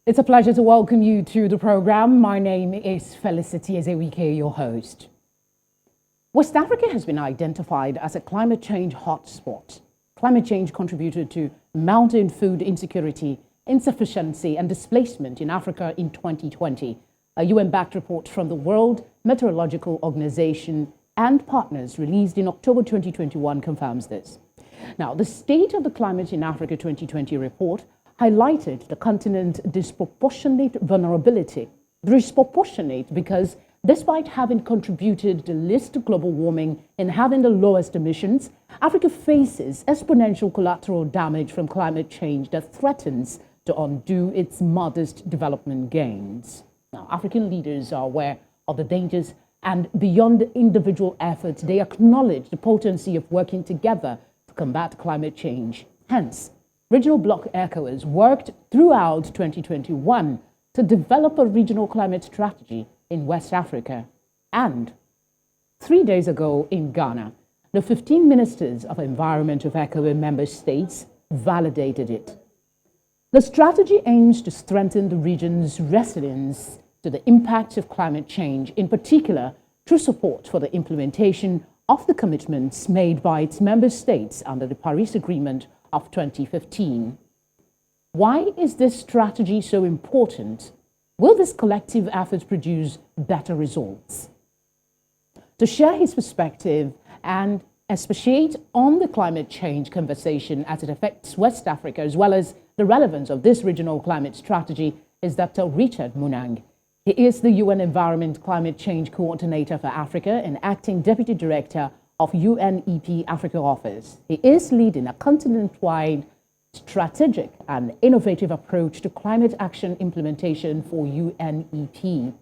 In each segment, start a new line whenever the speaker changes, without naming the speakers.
It's a pleasure to welcome you to the program. My name is Felicity Ezewuike, your host. West Africa has been identified as a climate change hotspot. Climate change contributed to mounting food insecurity, insufficiency, and displacement in Africa in 2020. A UN-backed report from the World Meteorological Organization and partners released in October 2021 confirms this. Now, the State of the Climate in Africa 2020 report highlighted the continent's disproportionate vulnerability. Disproportionate because despite having contributed the least to global warming and having the lowest emissions, Africa faces exponential collateral damage from climate change that threatens to undo its modest development gains. Now, African leaders are aware of the dangers, and beyond individual efforts, they acknowledge the potency of working together to combat climate change. Hence, Regional Bloc ECOWAS worked throughout 2021 to develop a regional climate strategy in West Africa. And 3 days ago in Ghana, the 15 ministers of environment of ECOWAS member states validated it. The strategy aims to strengthen the region's resilience to the impacts of climate change, in particular through support for the implementation of the commitments made by its member states under the Paris Agreement of 2015. Why is this strategy so important? Will this collective effort produce better results? To share his perspective and expatiate on the climate change conversation as it affects West Africa, as well as the relevance of this regional climate strategy, is Dr. Richard Munang. He is the UN Environment Climate Change Coordinator for Africa and Acting Deputy Director of UNEP Africa Office. He is leading a continent-wide strategic and innovative approach to climate action implementation for UNEP.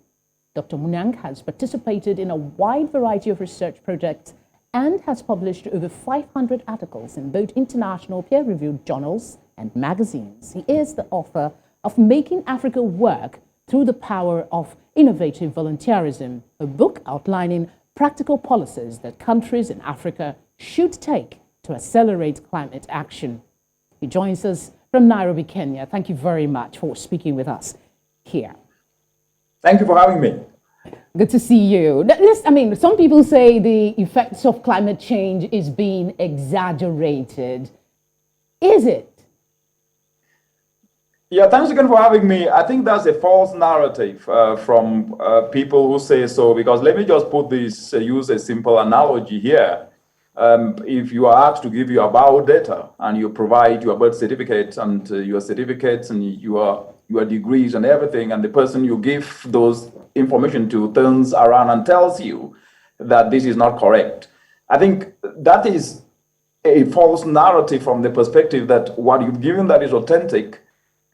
Dr. Munang has participated in a wide variety of research projects and has published over 500 articles in both international peer-reviewed journals and magazines. He is the author of Making Africa Work Through the Power of Innovative Volunteerism, a book outlining practical policies that countries in Africa should take to accelerate climate action. He joins us from Nairobi, Kenya. Thank you very much for speaking with us here.
Thank you for having me.
Good to see you. Some people say the effects of climate change is being exaggerated. Is it?
Yeah, thanks again for having me. I think that's a false narrative from people who say so, because let me just put this, use a simple analogy here. If you are asked to give your biodata and you provide your birth certificate and your certificates and your degrees and everything, and the person you give those information to turns around and tells you that this is not correct, I think that is a false narrative from the perspective that what you've given that is authentic,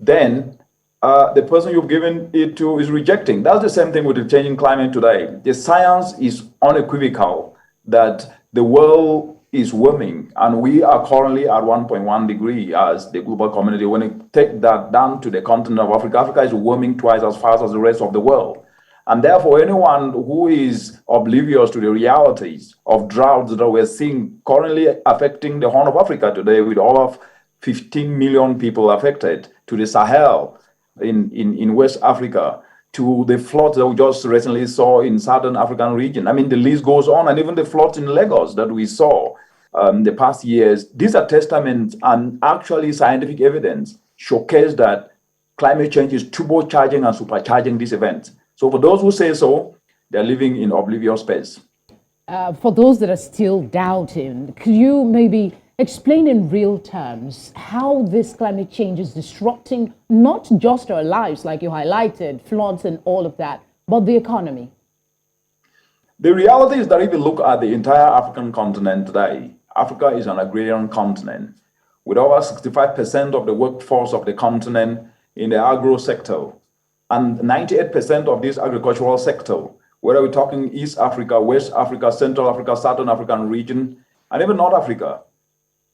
then the person you've given it to is rejecting. That's the same thing with the changing climate today. The science is unequivocal that the world is warming, and we are currently at 1.1 degree as the global community. When you take that down to the continent of Africa, Africa is warming twice as fast as the rest of the world. And therefore, anyone who is oblivious to the realities of droughts that we're seeing currently affecting the Horn of Africa today, with over 15 million people affected, to the Sahel in West Africa, to the floods that we just recently saw in Southern African region. I mean, the list goes on, and even the floods in Lagos that we saw the past years. These are testaments and actually scientific evidence showcase that climate change is turbocharging and supercharging these events. So for those who say so, they're living in oblivious space.
For those that are still doubting, could you maybe explain in real terms how this climate change is disrupting not just our lives, like you highlighted, floods and all of that, but the economy?
The reality is that if you look at the entire African continent today, Africa is an agrarian continent with over 65% of the workforce of the continent in the agro sector and 98% of this agricultural sector, whether we're talking East Africa, West Africa, Central Africa, Southern African region, and even North Africa.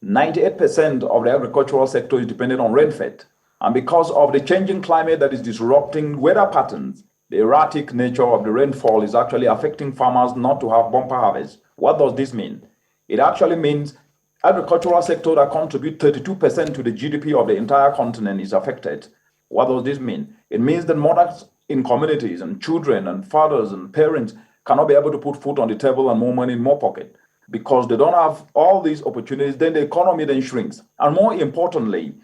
98% of the agricultural sector is dependent on rainfed. And because of the changing climate that is disrupting weather patterns, the erratic nature of the rainfall is actually affecting farmers not to have bumper harvests. What does this mean? It actually means agricultural sector that contribute 32% to the GDP of the entire continent is affected. What does this mean? It means that mothers in communities and children and fathers and parents cannot be able to put food on the table and more money in more pocket because they don't have all these opportunities. Then the economy then shrinks. And more importantly,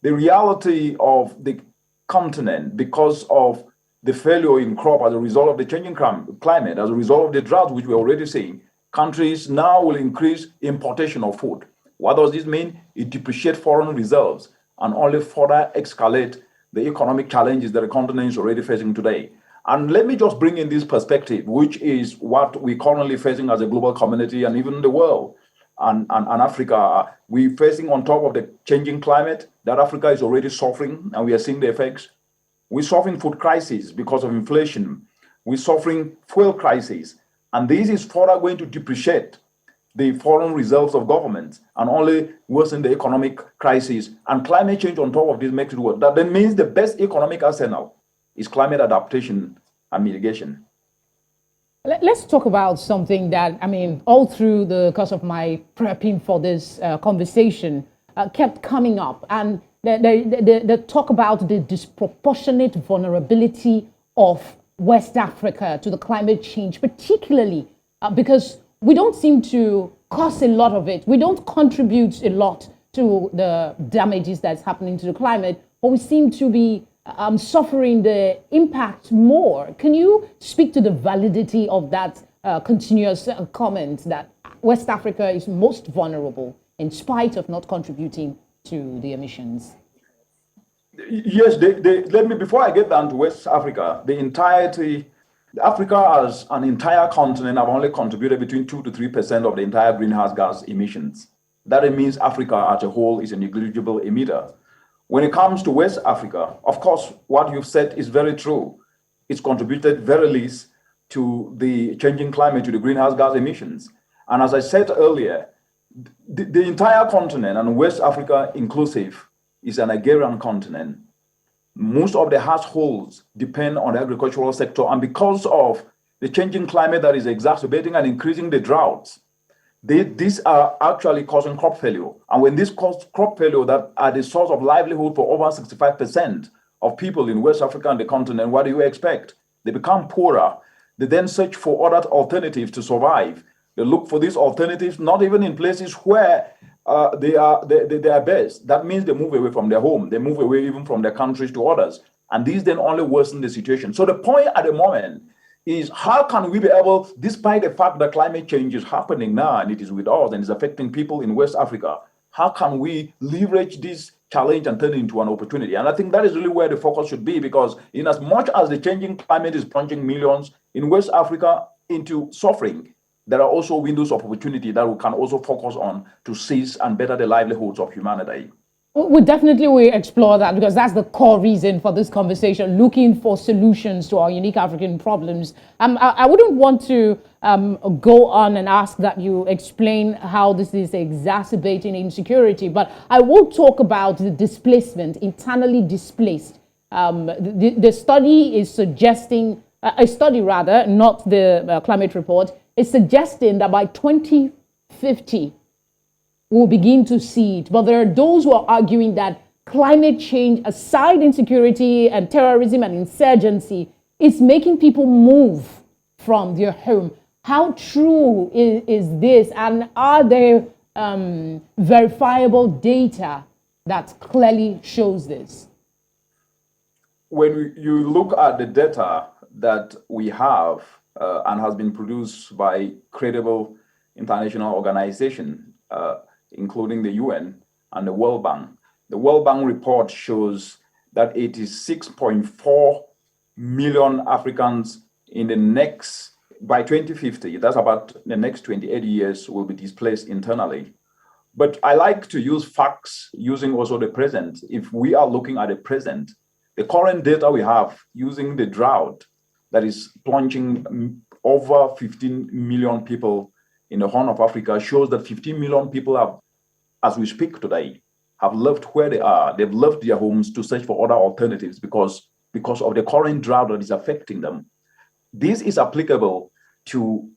the reality of the continent, because of the failure in crop as a result of the changing climate, as a result of the drought, which we're already seeing, countries now will increase importation of food. What does this mean? It depreciates foreign reserves and only further escalate the economic challenges that the continent is already facing today. And let me just bring in this perspective, which is what we're currently facing as a global community and even the world and Africa. We're facing on top of the changing climate that Africa is already suffering, and we are seeing the effects. We're suffering food crisis because of inflation. We're suffering fuel crisis. And this is further going to depreciate the foreign reserves of governments and only worsen the economic crisis. And climate change on top of this makes it worse. That then means the best economic arsenal is climate adaptation and mitigation.
Let's talk about something that, I mean, all through the course of my prepping for this conversation kept coming up. And the talk about the disproportionate vulnerability of West Africa to the climate change, particularly because we don't seem to cause a lot of it. We don't contribute a lot to the damages that's happening to the climate, but we seem to be suffering the impact more. Can you speak to the validity of that continuous comment that West Africa is most vulnerable in spite of not contributing to the emissions?
Yes, let me, before I get down to West Africa, Africa as an entire continent have only contributed between 2 to 3% of the entire greenhouse gas emissions. That means Africa as a whole is a negligible emitter. When it comes to West Africa, of course, what you've said is very true. It's contributed very least to the changing climate, to the greenhouse gas emissions. And as I said earlier, the entire continent, and West Africa inclusive, is an agrarian continent. Most of the households depend on the agricultural sector, and because of the changing climate that is exacerbating and increasing the droughts, these are actually causing crop failure. And when this causes crop failure that are the source of livelihood for over 65% of people in West Africa and the continent, what do you expect? They become poorer. They then search for other alternatives to survive. They look for these alternatives, not even in places where they are best. That means they move away from their home. They move away even from their countries to others. And these then only worsen the situation. So the point at the moment is, how can we be able, despite the fact that climate change is happening now and it is with us and is affecting people in West Africa, how can we leverage this challenge and turn it into an opportunity? And I think that is really where the focus should be, because in as much as the changing climate is plunging millions in West Africa into suffering, there are also windows of opportunity that we can also focus on to seize and better the livelihoods of humanity.
We definitely explore that, because that's the core reason for this conversation, looking for solutions to our unique African problems. I wouldn't want to go on and ask that you explain how this is exacerbating insecurity, but I will talk about the displacement, internally displaced. The study is suggesting, not the climate report, is suggesting that by 2050, we'll begin to see it. But there are those who are arguing that climate change, aside insecurity and terrorism and insurgency, is making people move from their home. How true is this? And are there verifiable data that clearly shows this?
When you look at the data that we have and has been produced by credible international organizations, including the UN and the World Bank. The World Bank report shows that 86.4 million Africans by 2050, that's about the next 28 years, will be displaced internally. But I like to use facts using also the present. If we are looking at the present, the current data we have using the drought that is plunging over 15 million people in the Horn of Africa shows that 15 million people have, as we speak today, have left where they are. They've left their homes to search for other alternatives because of the current drought that is affecting them. This is applicable to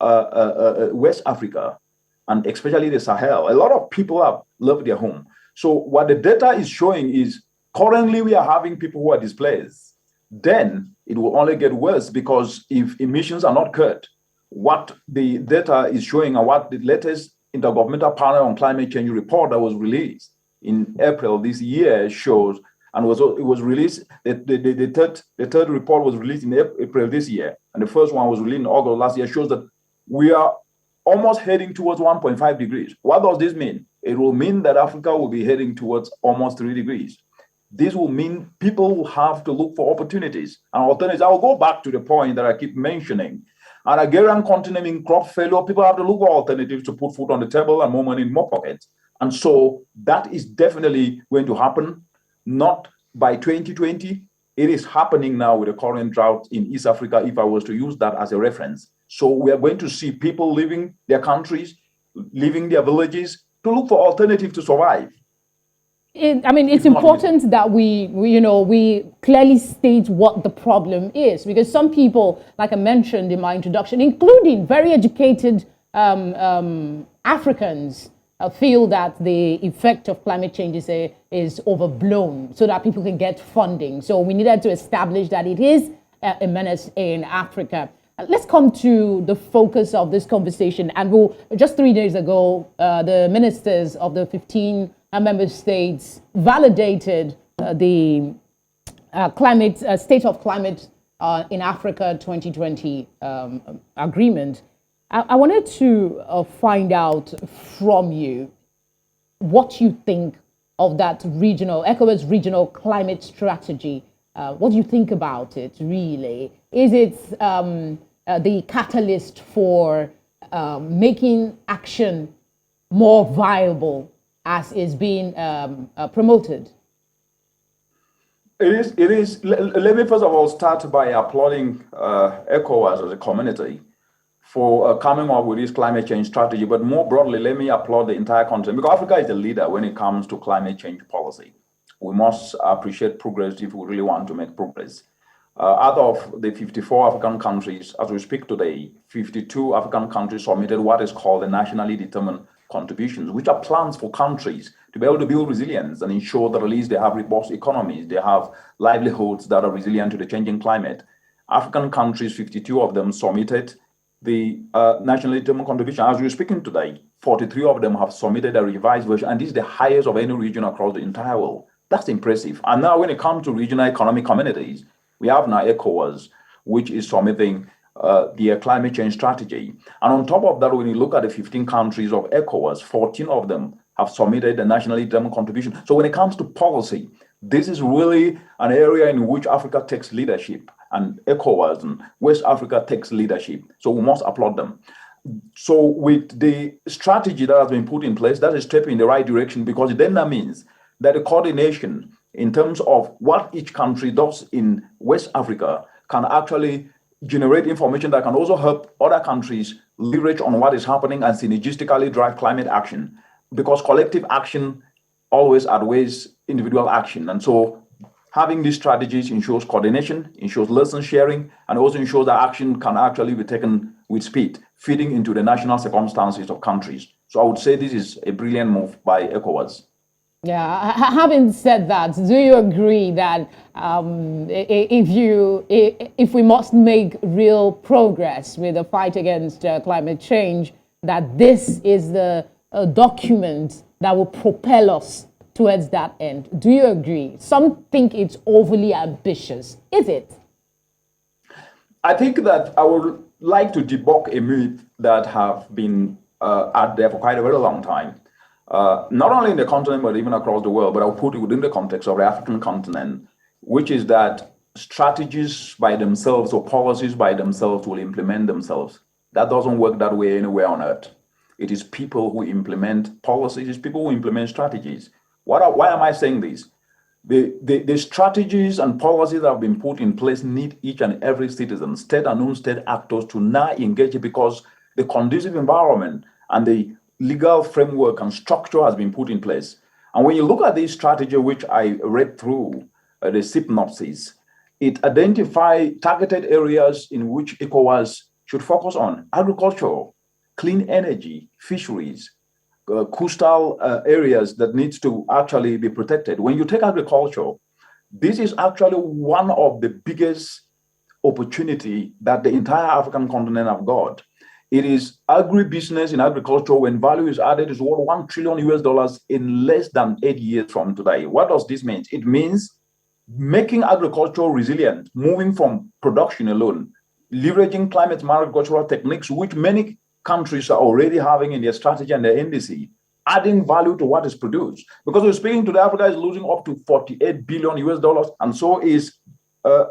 West Africa and especially the Sahel. A lot of people have left their home. So what the data is showing is Currently, we are having people who are displaced. Then it will only get worse, because if emissions are not cut, what the data is showing and what the latest Intergovernmental Panel on Climate Change report that was released in April this year shows, and it was released, the third report was released in April this year, and the first one was released in August last year, shows that we are almost heading towards 1.5 degrees. What does this mean? It will mean that Africa will be heading towards almost 3 degrees. This will mean people will have to look for opportunities and alternatives. I will go back to the point that I keep mentioning. An agrarian continent in crop failure, people have to look for alternatives to put food on the table and more money in more pockets. And so that is definitely going to happen, not by 2020. It is happening now with the current drought in East Africa, if I was to use that as a reference. So we are going to see people leaving their countries, leaving their villages to look for alternatives to survive.
It's important that we clearly state what the problem is, because some people, like I mentioned in my introduction, including very educated Africans, feel that the effect of climate change is overblown, so that people can get funding. So we needed to establish that it is a menace in Africa. Let's come to the focus of this conversation. And just 3 days ago, the ministers of the 15 member states validated the State of Climate in Africa 2020 agreement. I wanted to find out from you what you think of that ECOWAS Regional Climate Strategy. What do you think about it, really? Is it the catalyst for making action more viable, as is being promoted?
It is. Let me first of all start by applauding ECOWAS as a community for coming up with this climate change strategy. But more broadly, let me applaud the entire continent, because Africa is the leader when it comes to climate change policy. We must appreciate progress if we really want to make progress. Out of the 54 African countries, as we speak today, 52 African countries submitted what is called the nationally determined contributions, which are plans for countries to be able to build resilience and ensure that at least they have robust economies, they have livelihoods that are resilient to the changing climate. African countries, 52 of them, submitted the nationally determined contribution. As we're speaking today, 43 of them have submitted a revised version, and this is the highest of any region across the entire world. That's impressive. And now when it comes to regional economic communities, we have now ECOWAS, which is submitting their climate change strategy. And on top of that, when you look at the 15 countries of ECOWAS, 14 of them have submitted a nationally determined contribution. So when it comes to policy, this is really an area in which Africa takes leadership, and ECOWAS and West Africa takes leadership. So we must applaud them. So with the strategy that has been put in place, that is a step in the right direction, because then that means that the coordination in terms of what each country does in West Africa can actually generate information that can also help other countries leverage on what is happening and synergistically drive climate action, because collective action always outweighs individual action. And so having these strategies ensures coordination, ensures lesson sharing, and also ensures that action can actually be taken with speed, fitting into the national circumstances of countries. So I would say this is a brilliant move by ECOWAS.
Yeah, having said that, do you agree that if we must make real progress with the fight against climate change, that this is the document that will propel us towards that end? Do you agree? Some think it's overly ambitious. Is it?
I think that I would like to debunk a myth that have been out there for quite a very long time. Not only in the continent, but even across the world, but I'll put it within the context of the African continent, which is that strategies by themselves or policies by themselves will implement themselves. That doesn't work that way anywhere on earth. It is people who implement policies, it's people who implement strategies. Why am I saying this? The strategies and policies that have been put in place need each and every citizen, state and non-state actors, to now engage, because the conducive environment and the legal framework and structure has been put in place. And when you look at this strategy, which I read through, the synopsis, it identifies targeted areas in which ECOWAS should focus on: agriculture, clean energy, fisheries, coastal areas that needs to actually be protected. When you take agriculture, This is actually one of the biggest opportunity that the entire African continent have got. It is agribusiness in agriculture when value is added is worth $1 trillion US in less than 8 years from today. What does this mean? It means making agriculture resilient, moving from production alone, leveraging climate smart agricultural techniques, which many countries are already having in their strategy and their NDC, adding value to what is produced. Because we're speaking today, Africa is losing up to 48 billion US, and so is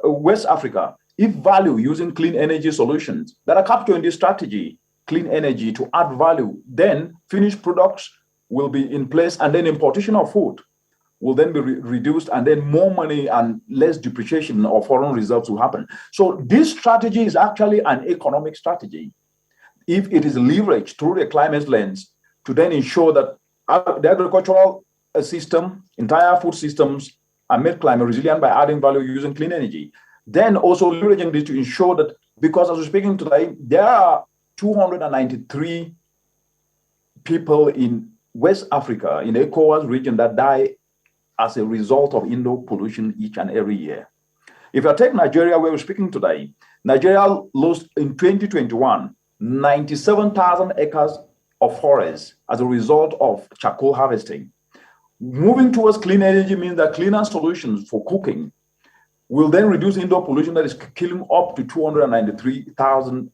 West Africa. If value using clean energy solutions that are captured in this strategy, clean energy to add value, then finished products will be in place, and then importation of food will then be reduced, and then more money and less depreciation of foreign reserves will happen. So this strategy is actually an economic strategy. If it is leveraged through the climate lens to then ensure that the agricultural system, entire food systems are made climate resilient by adding value using clean energy. Then also leveraging this to ensure that, because as we're speaking today, there are 293 people in West Africa, in the ECOWAS region, that die as a result of indoor pollution each and every year. If you take Nigeria, where we're speaking today, Nigeria lost in 2021 97,000 acres of forest as a result of charcoal harvesting. Moving towards clean energy means that cleaner solutions for cooking will then reduce indoor pollution that is killing up to 293,000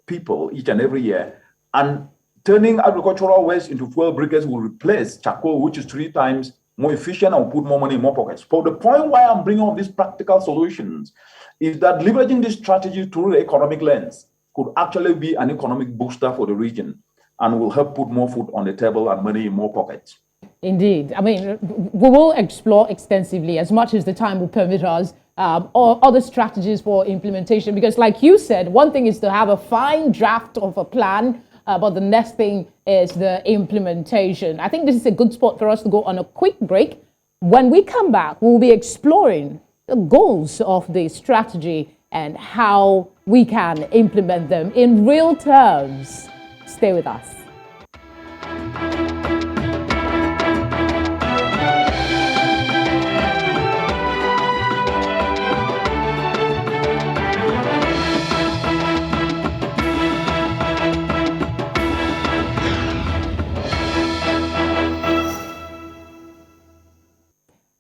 people each and every year. And turning agricultural waste into fuel briquettes will replace charcoal, which is 3 times more efficient and will put more money in more pockets. But the point why I'm bringing up these practical solutions is that leveraging this strategy through the economic lens could actually be an economic booster for the region and will help put more food on the table and money in more pockets.
Indeed. I mean, we will explore extensively, as much as the time will permit us, or other strategies for implementation. Because like you said, one thing is to have a fine draft of a plan, but the next thing is the implementation. I think this is a good spot for us to go on a quick break. When we come back, we'll be exploring the goals of the strategy and how we can implement them in real terms. Stay with us.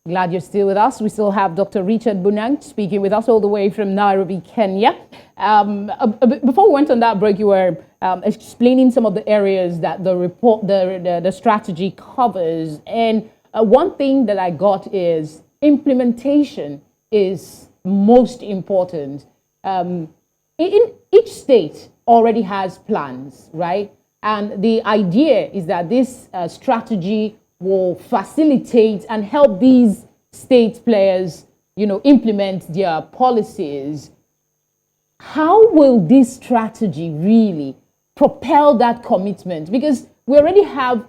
Glad you're still with us. We still have Dr. Richard Munang speaking with us all the way from Nairobi, Kenya. Before we went on that break, you were explaining some of the areas that the report, the strategy covers. And one thing that I got is implementation is most important. In each state already has plans, right? And the idea is that this strategy will facilitate and help these state players, implement their policies. How will this strategy really propel that commitment? Because we already have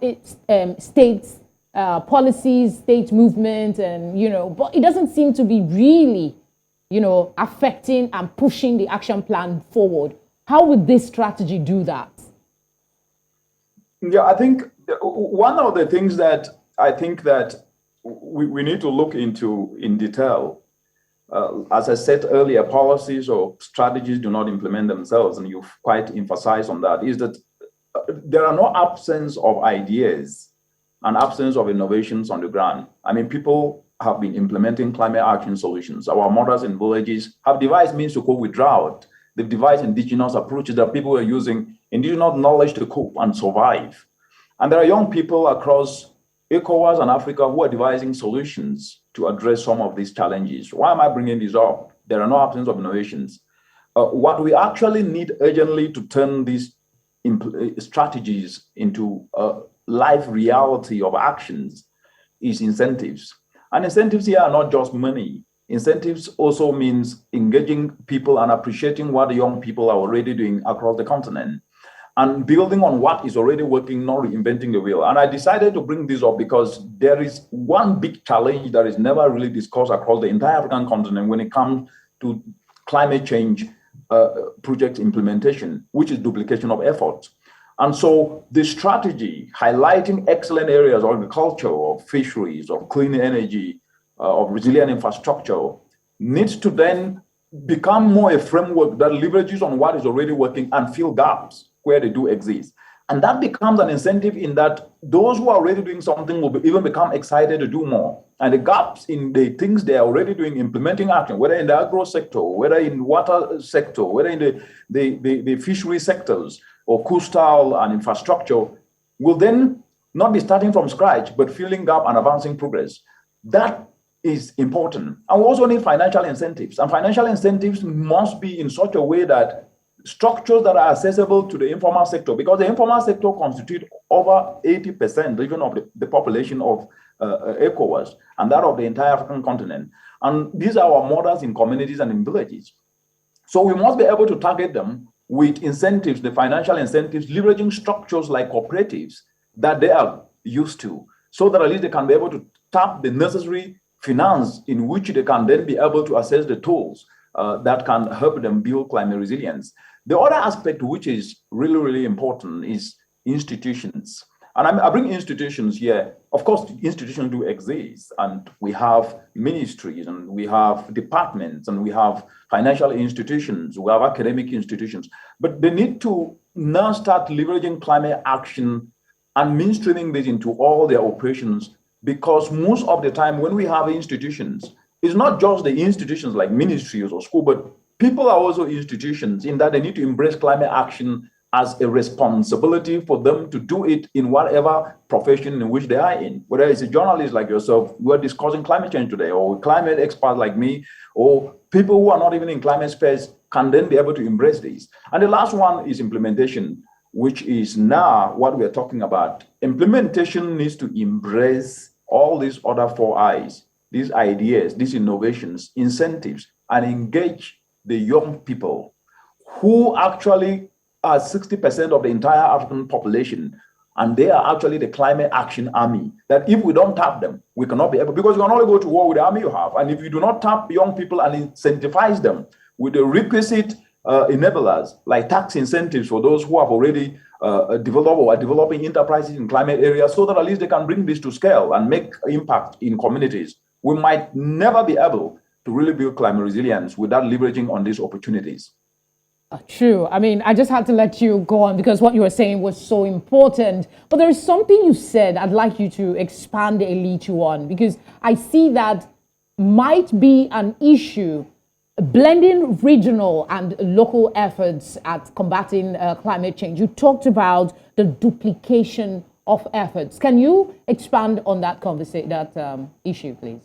states policies, state movement, and but it doesn't seem to be really, affecting and pushing the action plan forward. How would this strategy do that?
Yeah, I think one of the things that I think that we need to look into in detail, as I said earlier, policies or strategies do not implement themselves, and you've quite emphasized on that, is that there are no absence of ideas and absence of innovations on the ground. I mean, people have been implementing climate action solutions. Our mothers in villages have devised means to cope with drought. They've devised indigenous approaches that people are using indigenous knowledge to cope and survive. And there are young people across ECOWAS and Africa who are devising solutions to address some of these challenges. Why am I bringing this up? There are no absence of innovations. What we actually need urgently to turn these strategies into a live reality of actions is incentives. And incentives here are not just money. Incentives also means engaging people and appreciating what the young people are already doing across the continent and building on what is already working, not reinventing the wheel. And I decided to bring this up because there is one big challenge that is never really discussed across the entire African continent when it comes to climate change project implementation, which is duplication of efforts. And so the strategy highlighting excellent areas of agriculture, of fisheries, of clean energy, of resilient infrastructure needs to then become more a framework that leverages on what is already working and fill gaps where they do exist. And that becomes an incentive in that those who are already doing something will even become excited to do more. And the gaps in the things they are already doing, implementing action, whether in the agro sector, whether in water sector, whether in the fishery sectors or coastal and infrastructure, will then not be starting from scratch, but filling gap and advancing progress. That is important. And we also need financial incentives. And financial incentives must be in such a way that structures that are accessible to the informal sector, because the informal sector constitutes over 80% even of the population of ECOWAS and that of the entire African continent. And these are our mothers in communities and in villages. So we must be able to target them with incentives, the financial incentives, leveraging structures like cooperatives that they are used to, so that at least they can be able to tap the necessary finance in which they can then be able to access the tools that can help them build climate resilience. The other aspect which is really, really important is institutions. And I bring institutions here. Of course, institutions do exist, and we have ministries, and we have departments, and we have financial institutions, we have academic institutions. But they need to now start leveraging climate action and mainstreaming this into all their operations, because most of the time when we have institutions, it's not just the institutions like ministries or school, but people are also institutions in that they need to embrace climate action as a responsibility for them to do it in whatever profession in which they are in. Whether it's a journalist like yourself, who are discussing climate change today, or a climate expert like me, or people who are not even in climate space can then be able to embrace this. And the last one is implementation, which is now what we're talking about. Implementation needs to embrace all these other 4 I's, these ideas, these innovations, incentives, and engage the young people who actually are 60% of the entire African population. And they are actually the climate action army, that if we don't tap them, we cannot be able, because you can only go to war with the army you have. And if you do not tap young people and incentivize them with the requisite enablers, like tax incentives for those who have already developed or are developing enterprises in climate areas, so that at least they can bring this to scale and make impact in communities, we might never be able to really build climate resilience without leveraging on these opportunities.
True. I mean, I just had to let you go on because what you were saying was so important. But there is something you said I'd like you to expand a little on, because I see that might be an issue, blending regional and local efforts at combating climate change. You talked about the duplication of efforts. Can you expand on that issue, please?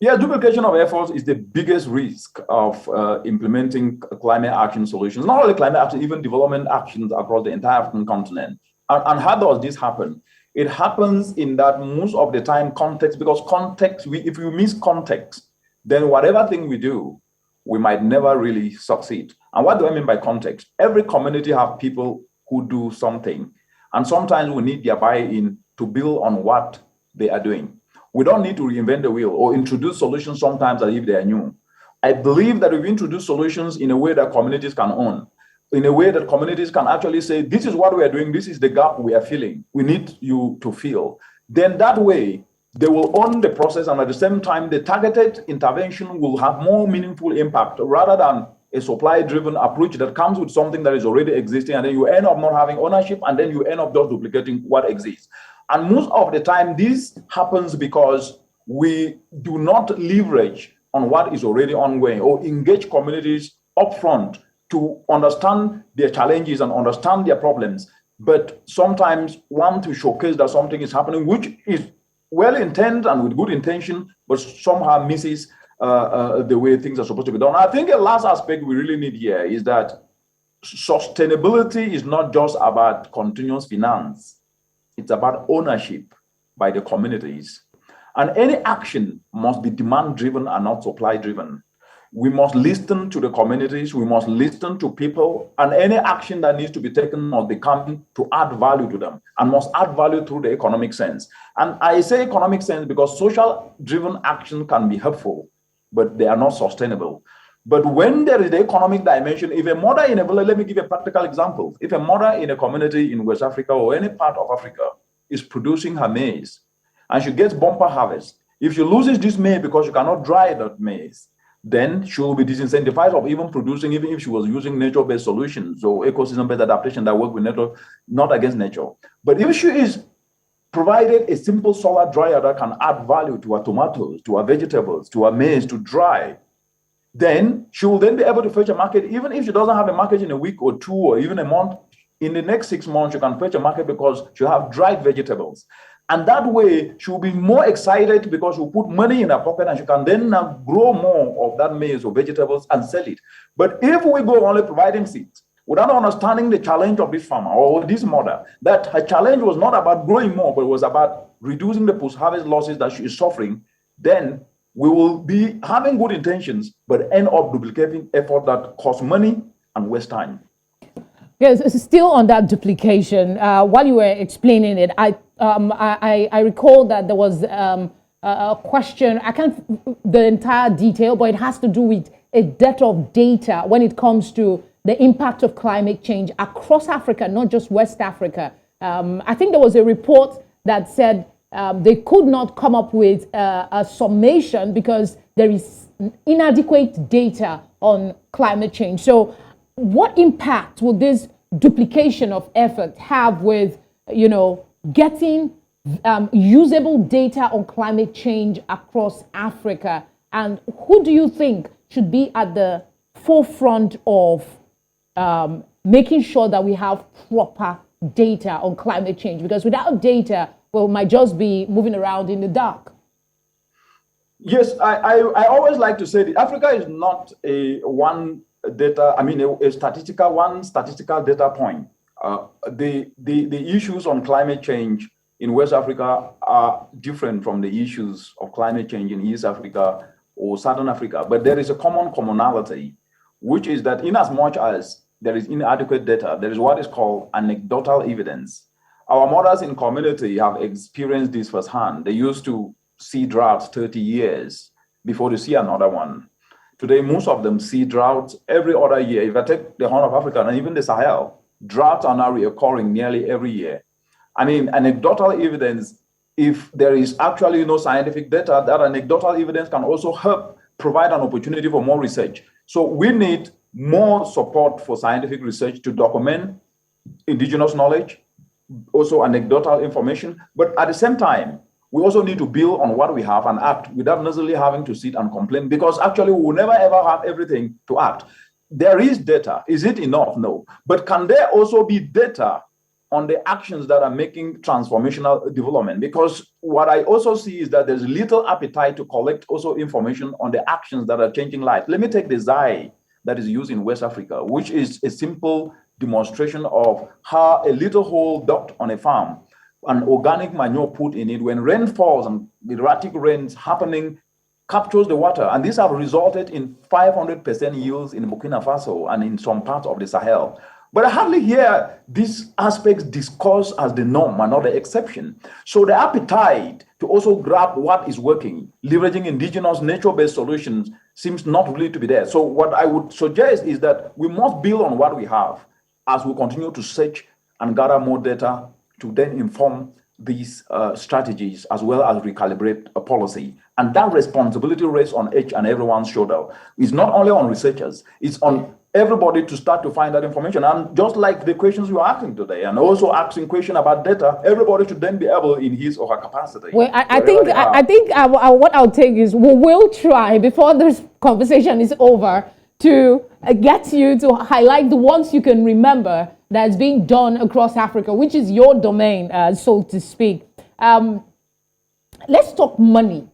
Yeah, duplication of efforts is the biggest risk of implementing climate action solutions. Not only climate action, even development actions across the entire African continent. And how does this happen? It happens in that most of the time context, because context, if we miss context, then whatever thing we do, we might never really succeed. And what do I mean by context? Every community have people who do something. And sometimes we need their buy-in to build on what they are doing. We don't need to reinvent the wheel or introduce solutions sometimes as if they are new. I believe that if we introduce solutions in a way that communities can own, in a way that communities can actually say, this is what we are doing, this is the gap we are filling, we need you to fill, then that way they will own the process, and at the same time, the targeted intervention will have more meaningful impact rather than a supply-driven approach that comes with something that is already existing, and then you end up not having ownership, and then you end up just duplicating what exists. And most of the time, this happens because we do not leverage on what is already ongoing or engage communities upfront to understand their challenges and understand their problems, but sometimes want to showcase that something is happening, which is well-intended and with good intention, but somehow misses the way things are supposed to be done. I think the last aspect we really need here is that sustainability is not just about continuous finance. It's about ownership by the communities. And any action must be demand-driven and not supply-driven. We must listen to the communities, we must listen to people, and any action that needs to be taken must be coming to add value to them and must add value through the economic sense. And I say economic sense because social-driven action can be helpful, but they are not sustainable. But when there is the economic dimension, if a mother in a village, let me give a practical example. If a mother in a community in West Africa or any part of Africa is producing her maize and she gets bumper harvest, If she loses this maize because she cannot dry that maize, then she will be disincentivized of even producing, even if she was using nature-based solutions or ecosystem-based adaptation that work with nature, not against nature. But if she is provided a simple solar dryer that can add value to her tomatoes, to her vegetables, to her maize to dry, then she will then be able to fetch a market. Even if she doesn't have a market in a week or two or even a month, in the next 6 months, she can fetch a market because she'll have dried vegetables. And that way, she will be more excited because she'll put money in her pocket and she can then now grow more of that maize or vegetables and sell it. But if we go only providing seeds, without understanding the challenge of this farmer or this mother, that her challenge was not about growing more, but it was about reducing the post-harvest losses that she is suffering, then we will be having good intentions, but end up duplicating effort that costs money and waste time.
Yes, still on that duplication, while you were explaining it, I recall that there was a question, I can't the entire detail, but it has to do with a dearth of data when it comes to the impact of climate change across Africa, not just West Africa. I think there was a report that said they could not come up with a summation because there is inadequate data on climate change. So what impact will this duplication of effort have with, getting usable data on climate change across Africa? And who do you think should be at the forefront of making sure that we have proper data on climate change? Because without data, we might just be moving around in the dark.
Yes, I always like to say that Africa is not one statistical data point. The issues on climate change in West Africa are different from the issues of climate change in East Africa or Southern Africa. But there is a commonality, which is that in as much as there is inadequate data, there is what is called anecdotal evidence. Our mothers in community have experienced this firsthand. They used to see droughts 30 years before they see another one. Today, most of them see droughts every other year. If I take the Horn of Africa and even the Sahel, droughts are now reoccurring nearly every year. I mean, anecdotal evidence, if there is actually no scientific data, that anecdotal evidence can also help provide an opportunity for more research. So we need more support for scientific research to document indigenous knowledge, also anecdotal information, but at the same time, we also need to build on what we have and act without necessarily having to sit and complain, because actually we will never ever have everything to act. There is data. Is it enough? No. But can there also be data on the actions that are making transformational development? Because what I also see is that there's little appetite to collect also information on the actions that are changing lives. Let me take the Zai that is used in West Africa, which is a simple demonstration of how a little hole dug on a farm, an organic manure put in it, when rain falls and the erratic rains happening, captures the water. And these have resulted in 500% yields in Burkina Faso and in some parts of the Sahel. But I hardly hear these aspects discussed as the norm and not the exception. So the appetite to also grab what is working, leveraging indigenous nature-based solutions, seems not really to be there. So what I would suggest is that we must build on what we have as we continue to search and gather more data to then inform these strategies, as well as recalibrate a policy. And that responsibility rests on each and everyone's shoulder. It's not only on researchers, it's on everybody to start to find that information. And just like the questions you are asking today, and also asking questions about data, everybody should then be able in his or her capacity.
Well, I think what I'll take is we will try before this conversation is over to get you to highlight the ones you can remember that's being done across Africa, which is your domain, so to speak. Let's talk money.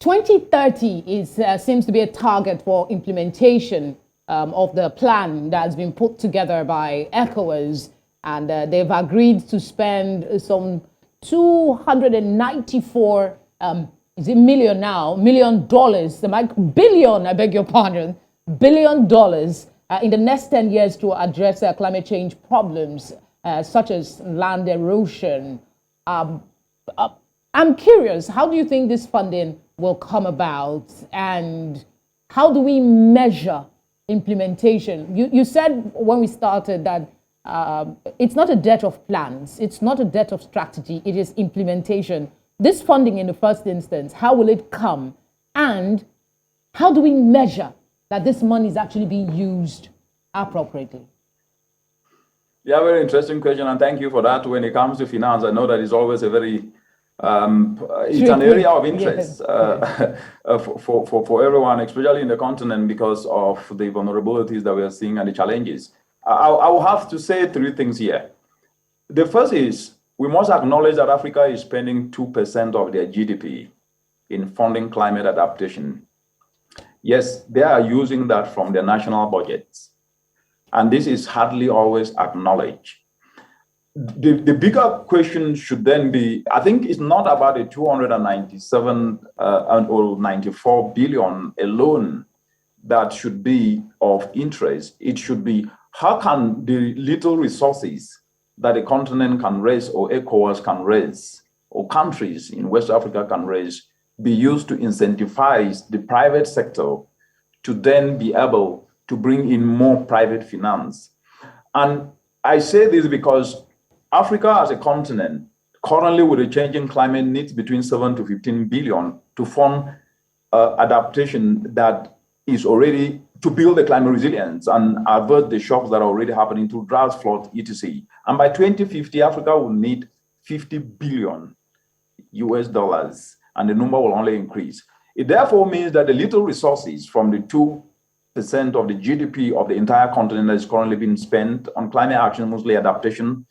2030 seems to be a target for implementation of the plan that's been put together by ECOWAS, and they've agreed to spend some 294 million dollars, billion, I beg your pardon, $1 billion in the next 10 years to address climate change problems such as land erosion. I'm curious, how do you think this funding will come about, and how do we measure implementation? You said when we started that it's not a debt of plans, it's not a debt of strategy, it is implementation. this funding in the first instance, how will it come? And how do we measure that this money is actually being used appropriately?
Yeah, very interesting question, and thank you for that. When it comes to finance, I know that it's always a very it's an area of interest for everyone, especially in the continent, because of the vulnerabilities that we are seeing and the challenges. I will have to say three things here. The first is we must acknowledge that Africa is spending 2% of their GDP in funding climate adaptation. Yes, they are using that from their national budgets, and this is hardly always acknowledged. The bigger question should then be, I think it's not about the 297 or 94 billion alone that should be of interest. It should be, how can the little resources that a continent can raise, or ECOWAS can raise, or countries in West Africa can raise, be used to incentivize the private sector to then be able to bring in more private finance. And I say this because Africa as a continent, currently with the changing climate, needs between 7 to 15 billion to fund adaptation that is already to build the climate resilience and avert the shocks that are already happening through droughts, floods, etc. And by 2050, Africa will need 50 billion US dollars, and the number will only increase. It therefore means that the little resources from the 2% of the GDP of the entire continent that is currently being spent on climate action, mostly adaptation,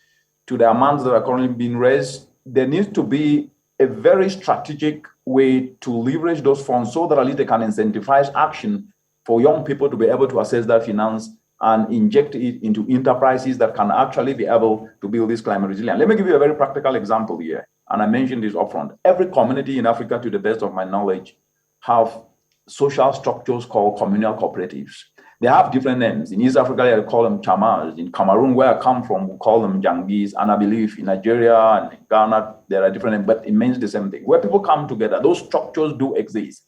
to the amounts that are currently being raised, there needs to be a very strategic way to leverage those funds so that at least they can incentivize action for young people to be able to access that finance and inject it into enterprises that can actually be able to build this climate resilience. Let me give you a very practical example here, and I mentioned this upfront. Every community in Africa, to the best of my knowledge, have social structures called communal cooperatives. They have different names. In East Africa, they call them chamas. In Cameroon, where I come from, we call them jangis. And I believe in Nigeria and in Ghana, there are different names, but it means the same thing. Where people come together, those structures do exist.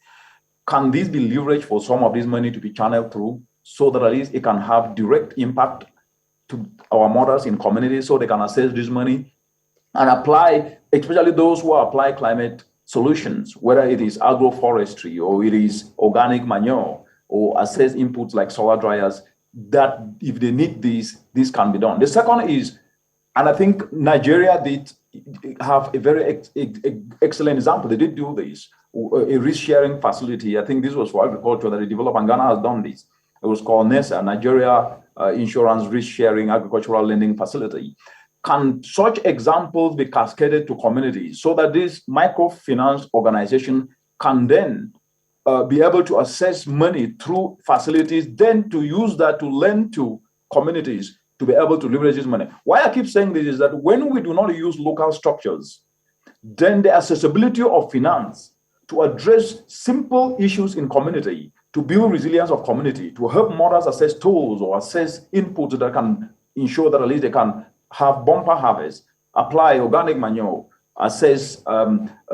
Can this be leveraged for some of this money to be channeled through so that at least it can have direct impact to our mothers in communities so they can access this money and apply, especially those who apply climate solutions, whether it is agroforestry or it is organic manure, or assess inputs like solar dryers, that if they need this can be done. The second is, and I think Nigeria did have a very excellent example. They did do this, a risk-sharing facility. I think this was for agriculture that they developed, and Ghana has done this. It was called NESA, Nigeria Insurance Risk-Sharing Agricultural Lending Facility. Can such examples be cascaded to communities so that this microfinance organization can then be able to access money through facilities, then to use that to lend to communities to be able to leverage this money? Why I keep saying this is that when we do not use local structures, then the accessibility of finance to address simple issues in community, to build resilience of community, to help mothers access tools or access inputs that can ensure that at least they can have bumper harvest, apply organic manure, assess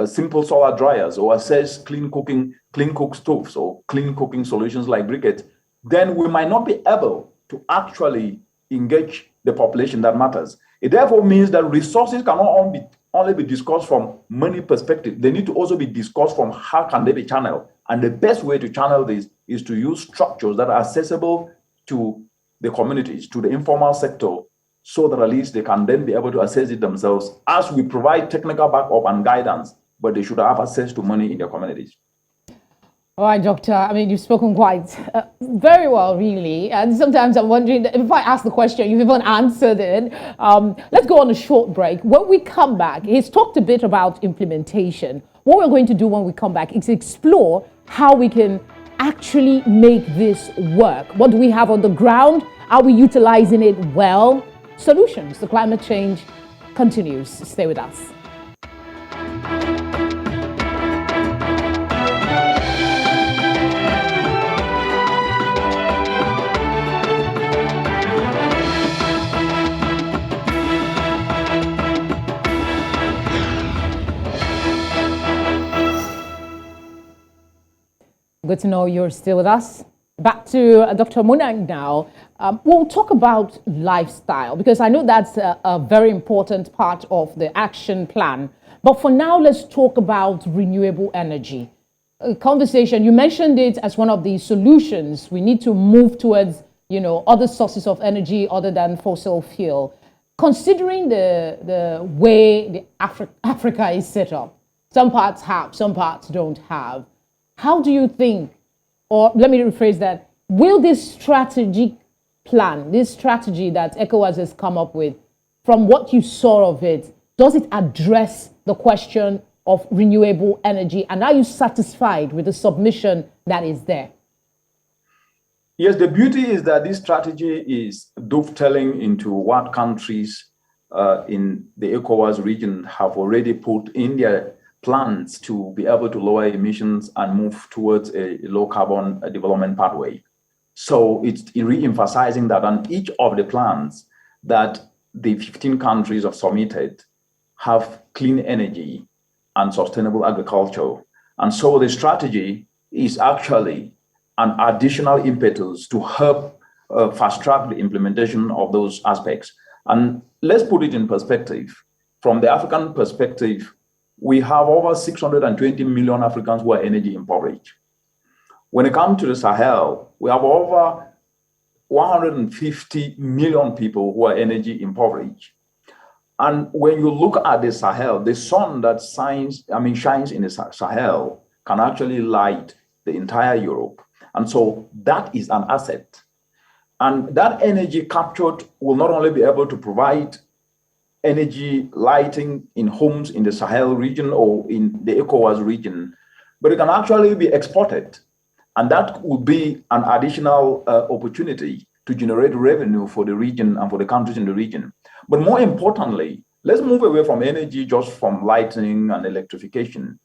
simple solar dryers, or assess clean cook stoves or clean cooking solutions like briquettes, then we might not be able to actually engage the population that matters. It therefore means that resources cannot only be discussed from money perspective. They need to also be discussed from how can they be channeled. And the best way to channel this is to use structures that are accessible to the communities, to the informal sector, so that at least they can then be able to assess it themselves as we provide technical backup and guidance, but they should have access to money in their communities.
All right, Doctor. I mean, you've spoken quite very well, really. And sometimes I'm wondering if I ask the question, you've even answered it. Let's go on a short break. When we come back, he's talked a bit about implementation. What we're going to do when we come back is explore how we can actually make this work. What do we have on the ground? Are we utilizing it well? Solutions to climate change continues. Stay with us. Good to know you're still with us. Back to Dr. Munang now. We'll talk about lifestyle because I know that's a very important part of the action plan. But for now, let's talk about renewable energy. A conversation, you mentioned it as one of the solutions. We need to move towards, other sources of energy other than fossil fuel. Considering the way Africa is set up, some parts have, some parts don't have. How do you think, or let me rephrase that, will this strategic plan, this strategy that ECOWAS has come up with, from what you saw of it, does it address the question of renewable energy? And are you satisfied with the submission that is there?
Yes, the beauty is that this strategy is dovetailing into what countries in the ECOWAS region have already put in their plans to be able to lower emissions and move towards a low carbon development pathway. So it's re-emphasizing that on each of the plans that the 15 countries have submitted have clean energy and sustainable agriculture. And so the strategy is actually an additional impetus to help fast track the implementation of those aspects. And let's put it in perspective. From the African perspective, we have over 620 million Africans who are energy impoverished. When it comes to the Sahel, we have over 150 million people who are energy impoverished. And when you look at the Sahel, the sun that shines in the Sahel can actually light the entire Europe. And so that is an asset. And that energy captured will not only be able to provide energy lighting in homes in the Sahel region or in the ECOWAS region, but it can actually be exported. And that would be an additional opportunity to generate revenue for the region and for the countries in the region. But more importantly, let's move away from energy just from lighting and electrification.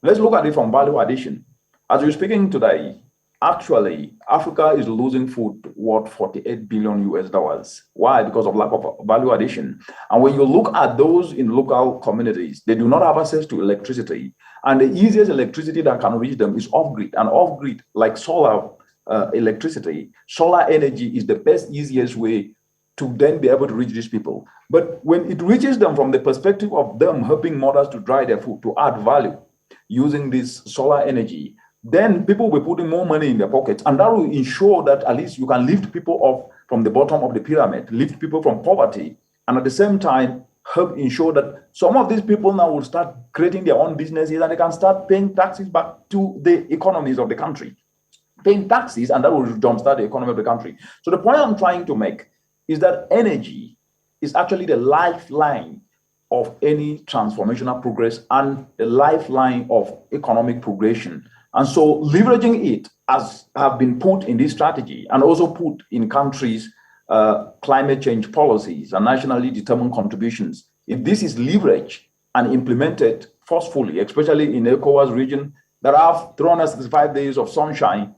Let's look at it from value addition. As we're speaking today, actually, Africa is losing food worth 48 billion US dollars. Why? Because of lack of value addition. And when you look at those in local communities, they do not have access to electricity. And the easiest electricity that can reach them is off-grid. And off-grid, like solar electricity, solar energy is the best, easiest way to then be able to reach these people. But when it reaches them from the perspective of them helping mothers to dry their food, to add value using this solar energy, then people will be putting more money in their pockets. And that will ensure that at least you can lift people up from the bottom of the pyramid, lift people from poverty, and at the same time, help ensure that some of these people now will start creating their own businesses and they can start paying taxes back to the economies of the country. Paying taxes, and that will jumpstart the economy of the country. So the point I'm trying to make is that energy is actually the lifeline of any transformational progress and the lifeline of economic progression. And so leveraging it, as have been put in this strategy and also put in countries' climate change policies and nationally determined contributions, if this is leveraged and implemented forcefully, especially in the ECOWAS region that have 365 days of sunshine,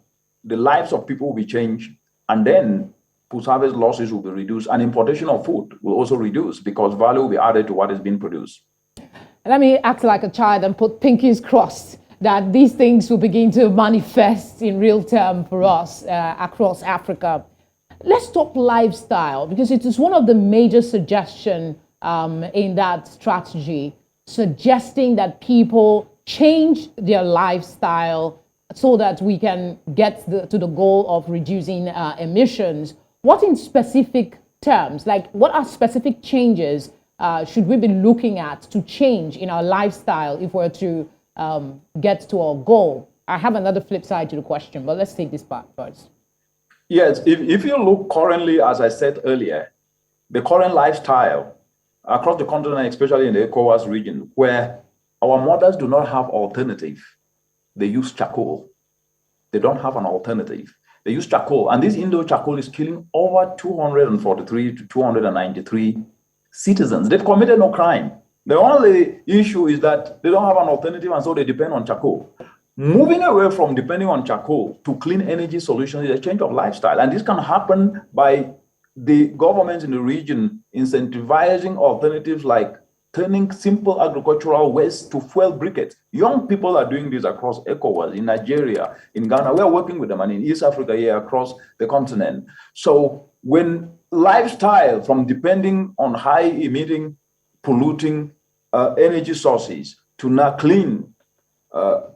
the lives of people will be changed, and then post-harvest losses will be reduced, and importation of food will also reduce because value will be added to what is being produced.
Let me act like a child and put pinkies crossed that these things will begin to manifest in real time for us across Africa. Let's talk lifestyle, because it is one of the major suggestions in that strategy, suggesting that people change their lifestyle so that we can get to the goal of reducing emissions. What in specific terms, like what are specific changes should we be looking at to change in our lifestyle if we're to get to our goal? I have another flip side to the question, but let's take this part first.
Yes, if you look currently, as I said earlier, the current lifestyle across the continent, especially in the ECOWAS region, where our mothers do not have alternative, they use charcoal. They don't have an alternative. They use charcoal, and this indoor charcoal is killing over 243 to 293 citizens. They've committed no crime. The only issue is that they don't have an alternative, and so they depend on charcoal. Moving away from depending on charcoal to clean energy solutions is a change of lifestyle. And this can happen by the governments in the region incentivizing alternatives like turning simple agricultural waste to fuel briquettes. Young people are doing this across ECOWAS, in Nigeria, in Ghana. We are working with them, and in East Africa here across the continent. So when lifestyle from depending on high emitting, polluting energy sources, to now clean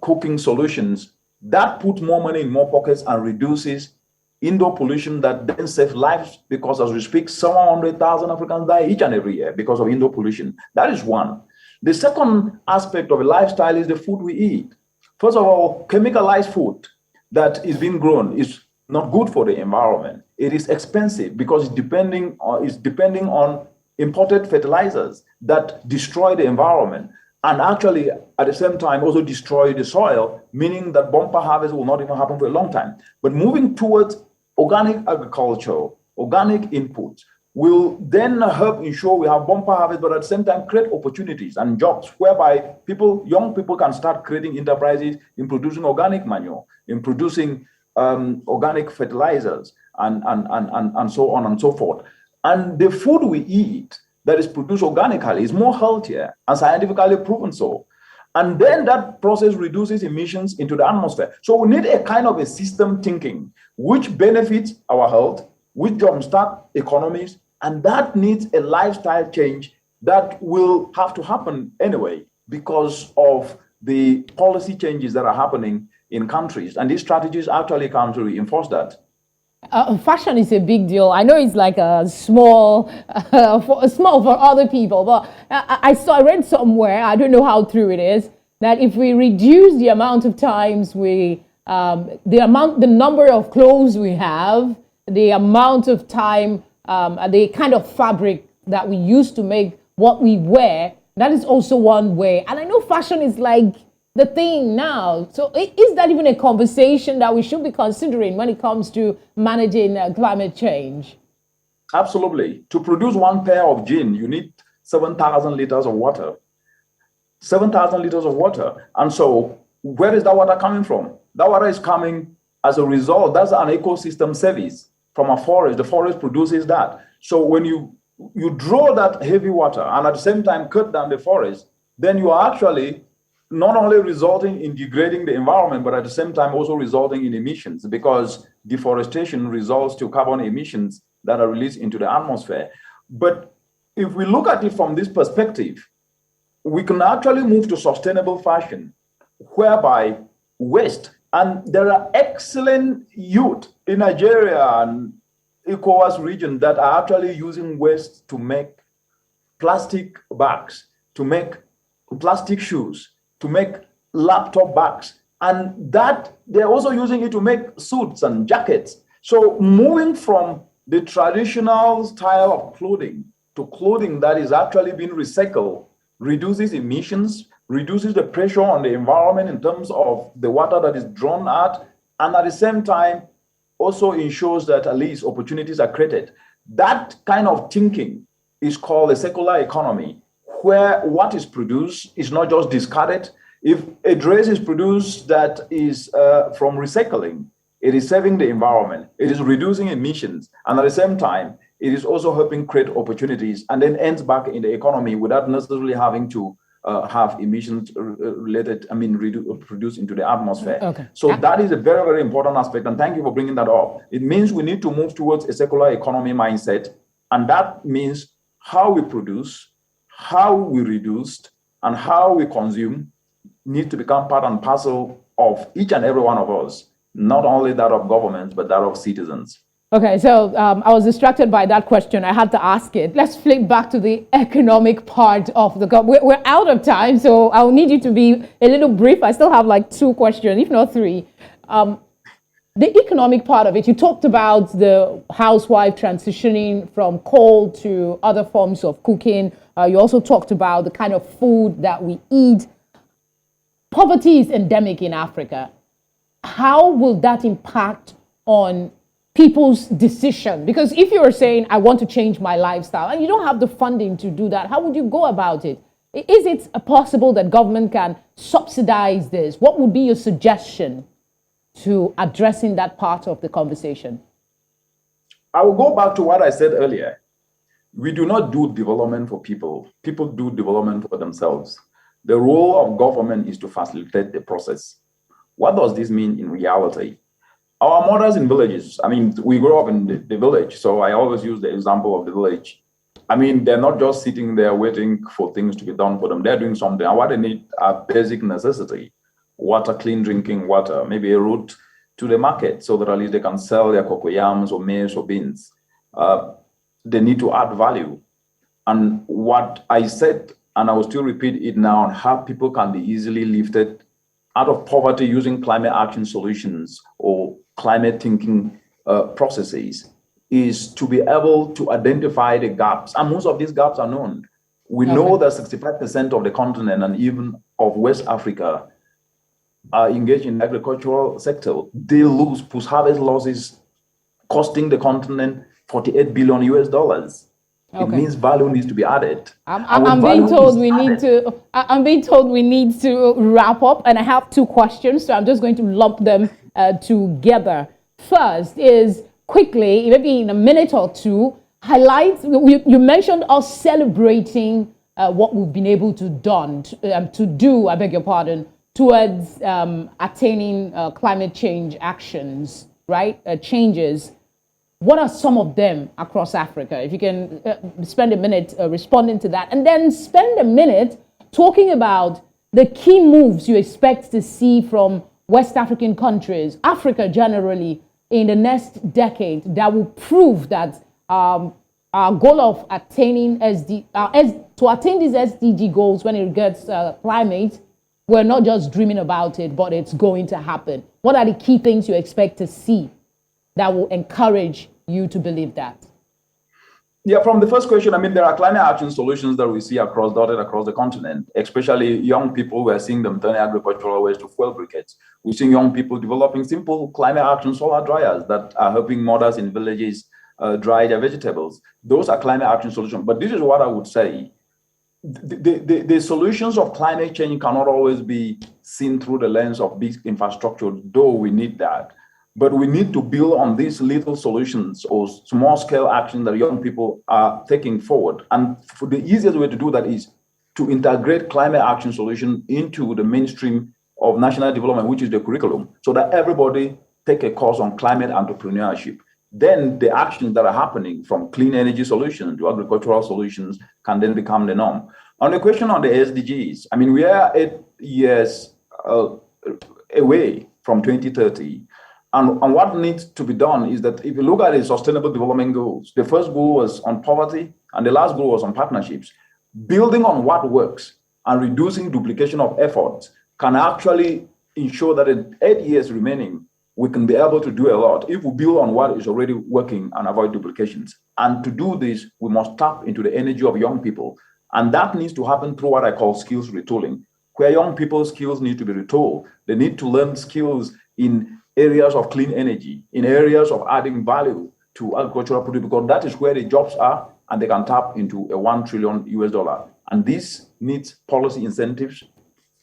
cooking solutions, that puts more money in more pockets and reduces indoor pollution that then saves lives, because as we speak, 700,000 Africans die each and every year because of indoor pollution. That is one. The second aspect of a lifestyle is the food we eat. First of all, chemicalized food that is being grown is not good for the environment. It is expensive because it's depending on imported fertilizers that destroy the environment and actually at the same time also destroy the soil, meaning that bumper harvest will not even happen for a long time. But moving towards organic agriculture, organic inputs, will then help ensure we have bumper harvest, but at the same time create opportunities and jobs whereby young people can start creating enterprises in producing organic manure, in producing organic fertilizers, and so on and so forth. And the food we eat that is produced organically is more healthier and scientifically proven so. And then that process reduces emissions into the atmosphere. So we need a kind of a system thinking which benefits our health, which jumpstart economies, and that needs a lifestyle change that will have to happen anyway because of the policy changes that are happening in countries. And these strategies actually come to reinforce that.
Fashion is a big deal. I know it's like a small for other people, but I read somewhere, I don't know how true it is, that if we reduce the amount of times the number of clothes we have, the amount of time, the kind of fabric that we use to make what we wear, that is also one way. And I know fashion is like the thing now. So is that even a conversation that we should be considering when it comes to managing climate change?
Absolutely. To produce one pair of jeans, you need 7,000 liters of water. 7,000 liters of water. And so where is that water coming from? That water is coming as a result. That's an ecosystem service from a forest. The forest produces that. So when you draw that heavy water and at the same time cut down the forest, then you are actually not only resulting in degrading the environment, but at the same time also resulting in emissions, because deforestation results to carbon emissions that are released into the atmosphere. But if we look at it from this perspective, we can actually move to sustainable fashion, whereby waste, and there are excellent youth in Nigeria and ECOWAS region that are actually using waste to make plastic bags, to make plastic shoes, to make laptop bags, and that they're also using it to make suits and jackets. So moving from the traditional style of clothing to clothing that is actually being recycled reduces emissions, reduces the pressure on the environment in terms of the water that is drawn out, and at the same time also ensures that at least opportunities are created. That kind of thinking is called a circular economy, where what is produced is not just discarded. If a dress is produced that is from recycling, it is saving the environment, it is reducing emissions, and at the same time, it is also helping create opportunities and then ends back in the economy without necessarily having to have emissions produced into the atmosphere.
Okay.
So that is a very, very important aspect, and thank you for bringing that up. It means we need to move towards a circular economy mindset, and that means how we produce, how we reduce, and how we consume need to become part and parcel of each and every one of us, not only that of governments, but that of citizens.
Okay, so I was distracted by that question. I had to ask it. Let's flip back to the economic part of the we're out of time, so I'll need you to be a little brief. I still have like 2 questions, if not 3. The economic part of it, you talked about the housewife transitioning from coal to other forms of cooking. You also talked about the kind of food that we eat. Poverty is endemic in Africa. How will that impact on people's decision? Because if you're saying, I want to change my lifestyle, and you don't have the funding to do that, how would you go about it? Is it possible that government can subsidize this? What would be your suggestion to addressing that part of the conversation?
I will go back to what I said earlier. We do not do development for people. People do development for themselves. The role of government is to facilitate the process. What does this mean in reality? Our mothers in villages, we grew up in the village, so I always use the example of the village. I mean, they're not just sitting there waiting for things to be done for them. They're doing something. And what they need are basic necessity: water, clean drinking water, maybe a route to the market so that at least they can sell their cocoyams or maize or beans. They need to add value. And what I said, and I will still repeat it now, on how people can be easily lifted out of poverty using climate action solutions or climate thinking processes, is to be able to identify the gaps. And most of these gaps are known. We know that 65% of the continent and even of West Africa are engaged in the agricultural sector. They lose post-harvest losses costing the continent $48 billion US. It means value needs to be added.
I'm being told we need to. I'm being told we need to wrap up, and I have two questions, so I'm just going to lump them together. First is quickly, maybe in a minute or two, highlight. You mentioned us celebrating what we've been able to do. I beg your pardon, towards attaining climate change actions, right? Changes. What are some of them across Africa? If you can spend a minute responding to that, and then spend a minute talking about the key moves you expect to see from West African countries, Africa generally, in the next decade that will prove that our goal of attaining to attain these SDG goals when it regards climate, we're not just dreaming about it, but it's going to happen. What are the key things you expect to see that will encourage you to believe that?
Yeah, from the first question, I mean, there are climate action solutions that we see dotted across the continent, especially young people. We're seeing them turn agricultural waste to fuel briquettes. We're seeing young people developing simple climate action solar dryers that are helping mothers in villages dry their vegetables. Those are climate action solutions. But this is what I would say. The solutions of climate change cannot always be seen through the lens of big infrastructure, though we need that. But we need to build on these little solutions or small scale action that young people are taking forward. And for the easiest way to do that is to integrate climate action solution into the mainstream of national development, which is the curriculum, so that everybody take a course on climate entrepreneurship. Then the actions that are happening from clean energy solutions to agricultural solutions can then become the norm. On the question on the SDGs, I mean, we are 8 years away from 2030. And what needs to be done is that if you look at the Sustainable Development Goals, the first goal was on poverty and the last goal was on partnerships. Building on what works and reducing duplication of efforts can actually ensure that in 8 years remaining, we can be able to do a lot if we build on what is already working and avoid duplications. And to do this, we must tap into the energy of young people. And that needs to happen through what I call skills retooling, where young people's skills need to be retooled. They need to learn skills in areas of clean energy, in areas of adding value to agricultural produce, because that is where the jobs are, and they can tap into a $1 trillion US. And this needs policy incentives,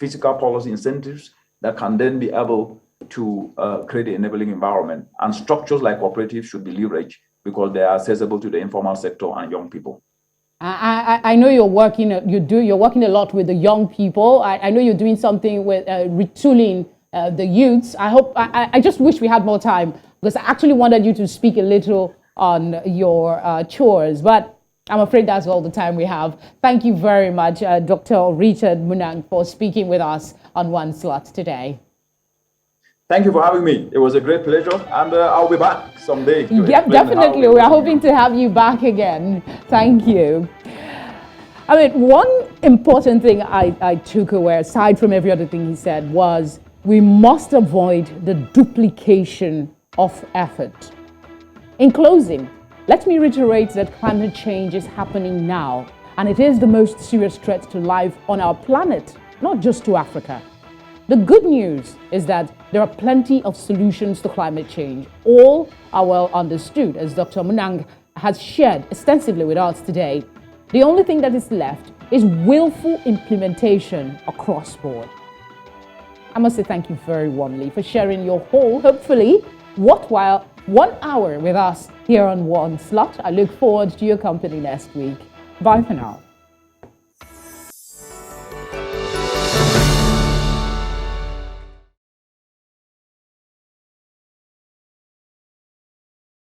fiscal policy incentives that can then be able to create an enabling environment. And structures like cooperatives should be leveraged because they are accessible to the informal sector and young people.
I know you're working a lot with the young people. I know you're doing something with retooling the youths. I just wish we had more time, because I actually wanted you to speak a little on your chores, but I'm afraid that's all the time we have. Thank you very much, Dr. Richard Munang, for speaking with us on One Slot today.
Thank you for having me. It was a great pleasure, and I'll be back someday.
Yep, definitely. We are hoping to have you back again. Thank you. I mean, one important thing I took away, aside from every other thing he said, was we must avoid the duplication of effort. In closing, let me reiterate that climate change is happening now, and it is the most serious threat to life on our planet, not just to Africa. The good news is that there are plenty of solutions to climate change. All are well understood, as Dr. Munang has shared extensively with us today. The only thing that is left is willful implementation across board. I must say thank you very warmly for sharing your whole, hopefully, worthwhile 1 hour with us here on One Slot. I look forward to your company next week. Bye for now.